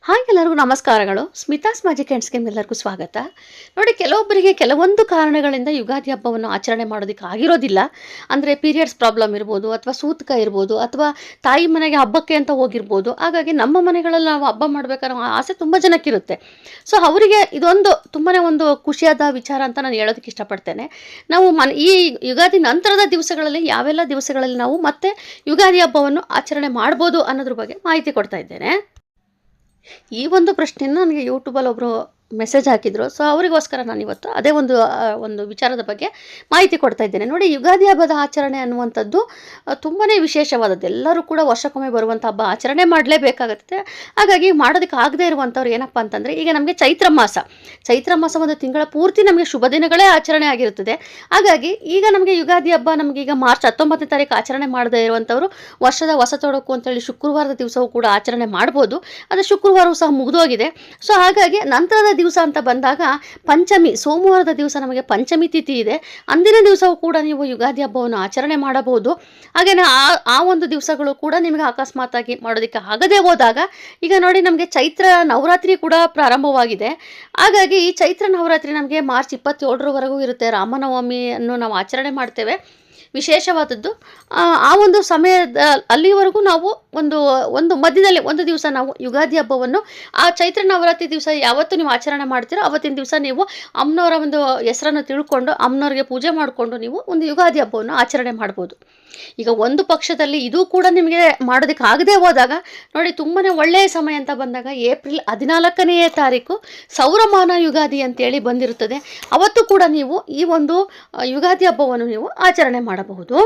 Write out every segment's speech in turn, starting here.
Hi ಎಲ್ಲರಿಗೂ ನಮಸ್ಕಾರಗಳು. Smitha's magic ಹ್ಯಾಂಡ್ಸ್ಗೆ ಎಲ್ಲರಿಗೂ ಸ್ವಾಗತ. ನೋಡಿ, ಕೆಲವೊಬ್ಬರಿಗೆ ಕೆಲವೊಂದು ಕಾರಣಗಳಿಂದ ಯುಗಾದಿ ಹಬ್ಬವನ್ನು ಆಚರಣೆ ಮಾಡೋದಕ್ಕೆ ಆಗಿರೋದಿಲ್ಲ. ಅಂದರೆ ಪೀರಿಯಡ್ಸ್ ಪ್ರಾಬ್ಲಮ್ ಇರ್ಬೋದು, ಅಥವಾ ಸೂತಕ ಇರ್ಬೋದು, ಅಥವಾ ತಾಯಿ ಮನೆಗೆ ಹಬ್ಬಕ್ಕೆ ಅಂತ ಹೋಗಿರ್ಬೋದು. ಹಾಗಾಗಿ ನಮ್ಮ ಮನೆಗಳಲ್ಲಿ ನಾವು ಹಬ್ಬ ಮಾಡಬೇಕಾದ್ರೆ ಆಸೆ ತುಂಬ ಜನಕ್ಕಿರುತ್ತೆ. ಸೊ ಅವರಿಗೆ ಇದೊಂದು ತುಂಬಾ ಒಂದು ಖುಷಿಯಾದ ವಿಚಾರ ಅಂತ ನಾನು ಹೇಳೋದಕ್ಕೆ ಇಷ್ಟಪಡ್ತೇನೆ. ನಾವು ಈ ಯುಗಾದಿ ನಂತರದ ದಿವಸಗಳಲ್ಲಿ ಯಾವೆಲ್ಲ ದಿವಸಗಳಲ್ಲಿ ನಾವು ಮತ್ತೆ ಯುಗಾದಿ ಹಬ್ಬವನ್ನು ಆಚರಣೆ ಮಾಡ್ಬೋದು ಅನ್ನೋದ್ರ ಬಗ್ಗೆ ಮಾಹಿತಿ ಕೊಡ್ತಾ ಇದ್ದೇನೆ. ಈ ಒಂದು ಪ್ರಶ್ನೆಯನ್ನು ನನಗೆ ಯೂಟ್ಯೂಬಲ್ಲಿ ಒಬ್ಬರು ಮೆಸೇಜ್ ಹಾಕಿದ್ರು. ಸೊ ಅವರಿಗೋಸ್ಕರ ನಾನು ಇವತ್ತು ಅದೇ ಒಂದು ವಿಚಾರದ ಬಗ್ಗೆ ಮಾಹಿತಿ ಕೊಡ್ತಾ ಇದ್ದೇನೆ. ನೋಡಿ, ಯುಗಾದಿ ಹಬ್ಬದ ಆಚರಣೆ ಅನ್ನುವಂಥದ್ದು ತುಂಬಾ ವಿಶೇಷವಾದದ್ದು. ಎಲ್ಲರೂ ಕೂಡ ವರ್ಷಕ್ಕೊಮ್ಮೆ ಬರುವಂಥ ಹಬ್ಬ ಆಚರಣೆ ಮಾಡಲೇಬೇಕಾಗುತ್ತೆ. ಹಾಗಾಗಿ ಮಾಡೋದಕ್ಕೆ ಆಗದೆ ಇರುವಂಥವ್ರು ಏನಪ್ಪ ಅಂತಂದರೆ, ಈಗ ನಮಗೆ ಚೈತ್ರ ಮಾಸ ಒಂದು ತಿಂಗಳ ಪೂರ್ತಿ ನಮಗೆ ಶುಭ ದಿನಗಳೇ ಆಚರಣೆ ಆಗಿರುತ್ತದೆ. ಹಾಗಾಗಿ ಈಗ ನಮಗೆ ಯುಗಾದಿ ಹಬ್ಬ ನಮಗೀಗ ಮಾರ್ಚ್ 19ನೇ ತಾರೀಕು ಆಚರಣೆ ಮಾಡದೇ ಇರುವಂಥವ್ರು ವರ್ಷದ ಹೊಸ ತೊಡಕು ಅಂತೇಳಿ ಶುಕ್ರವಾರದ ದಿವಸವೂ ಕೂಡ ಆಚರಣೆ ಮಾಡ್ಬೋದು. ಅದು ಶುಕ್ರವಾರವೂ ಸಹ ಮುಗಿದೋಗಿದೆ. ಸೊ ಹಾಗಾಗಿ ನಂತರದ ದಿವಸ ಅಂತ ಬಂದಾಗ ಪಂಚಮಿ, ಸೋಮವಾರದ ದಿವಸ ನಮಗೆ ಪಂಚಮಿ ತಿಥಿ ಇದೆ. ಅಂದಿನ ದಿವಸವೂ ಕೂಡ ನೀವು ಯುಗಾದಿ ಹಬ್ಬವನ್ನು ಆಚರಣೆ ಮಾಡಬಹುದು. ಹಾಗೆಯೇ ಆ ಒಂದು ದಿವಸಗಳು ಕೂಡ ನಿಮಗೆ ಅಕಸ್ಮಾತಾಗಿ ಮಾಡೋದಕ್ಕೆ ಆಗದೆ ಹೋದಾಗ, ಈಗ ನೋಡಿ ನಮಗೆ ಚೈತ್ರ ನವರಾತ್ರಿ ಕೂಡ ಪ್ರಾರಂಭವಾಗಿದೆ. ಹಾಗಾಗಿ ಈ ಚೈತ್ರ ನವರಾತ್ರಿ ನಮಗೆ ಮಾರ್ಚ್ 27ರವರೆಗೂ ಇರುತ್ತೆ. ರಾಮನವಮಿಯನ್ನು ನಾವು ಆಚರಣೆ ಮಾಡ್ತೇವೆ. ವಿಶೇಷವಾದದ್ದು ಆ ಒಂದು ಸಮಯದ ಅಲ್ಲಿವರೆಗೂ ನಾವು ಒಂದು ಮಧ್ಯದಲ್ಲಿ ಒಂದು ದಿವಸ ನಾವು ಯುಗಾದಿ ಹಬ್ಬವನ್ನು ಆ ಚೈತ್ರ ನವರಾತ್ರಿ ದಿವಸ ಯಾವತ್ತು ನೀವು ಆಚರಣೆ ಮಾಡ್ತೀರೋ ಅವತ್ತಿನ ದಿವಸ ನೀವು ಅಮ್ಮನವರ ಒಂದು ಹೆಸರನ್ನು ತಿಳ್ಕೊಂಡು ಅಮ್ಮನವ್ರಿಗೆ ಪೂಜೆ ಮಾಡಿಕೊಂಡು ನೀವು ಒಂದು ಯುಗಾದಿ ಹಬ್ಬವನ್ನು ಆಚರಣೆ ಮಾಡ್ಬೋದು. ಈಗ ಒಂದು ಪಕ್ಷದಲ್ಲಿ ಇದು ಕೂಡ ನಿಮಗೆ ಮಾಡೋದಕ್ಕೆ ಆಗದೆ ಹೋದಾಗ ನೋಡಿ, ತುಂಬಾ ಒಳ್ಳೆಯ ಸಮಯ ಅಂತ ಬಂದಾಗ ಏಪ್ರಿಲ್ 14ನೇ ತಾರೀಕು ಸೌರಮಾನ ಯುಗಾದಿ ಅಂತೇಳಿ ಬಂದಿರುತ್ತದೆ. ಅವತ್ತು ಕೂಡ ನೀವು ಈ ಒಂದು ಯುಗಾದಿ ಹಬ್ಬವನ್ನು ನೀವು ಆಚರಣೆ ಮಾಡಬಹುದು.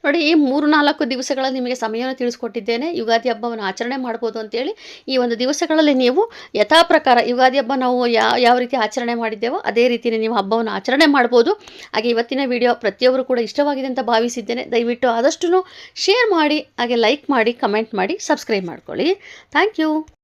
ನೋಡಿ, ಈ 3-4 ದಿವಸಗಳಲ್ಲಿ ನಿಮಗೆ ಸಮಯವನ್ನು ತಿಳಿಸ್ಕೊಟ್ಟಿದ್ದೇನೆ. ಯುಗಾದಿ ಹಬ್ಬವನ್ನು ಆಚರಣೆ ಮಾಡ್ಬೋದು ಅಂತೇಳಿ ಈ ಒಂದು ದಿವಸಗಳಲ್ಲಿ ನೀವು ಯಥಾ ಪ್ರಕಾರ ಯುಗಾದಿ ಹಬ್ಬ ನಾವು ಯಾವ ರೀತಿ ಆಚರಣೆ ಮಾಡಿದ್ದೇವೋ ಅದೇ ರೀತಿಯೇ ನೀವು ಹಬ್ಬವನ್ನು ಆಚರಣೆ ಮಾಡ್ಬೋದು. ಹಾಗೆ ಇವತ್ತಿನ ವಿಡಿಯೋ ಪ್ರತಿಯೊಬ್ಬರು ಕೂಡ ಇಷ್ಟವಾಗಿದೆ ಅಂತ ಭಾವಿಸಿದ್ದೇನೆ. ದಯವಿಟ್ಟು ಆದಷ್ಟು ಶೇರ್ ಮಾಡಿ, ಹಾಗೆ ಲೈಕ್ ಮಾಡಿ, ಕಮೆಂಟ್ ಮಾಡಿ, ಸಬ್ಸ್ಕ್ರೈಬ್ ಮಾಡ್ಕೊಳ್ಳಿ. Thank you.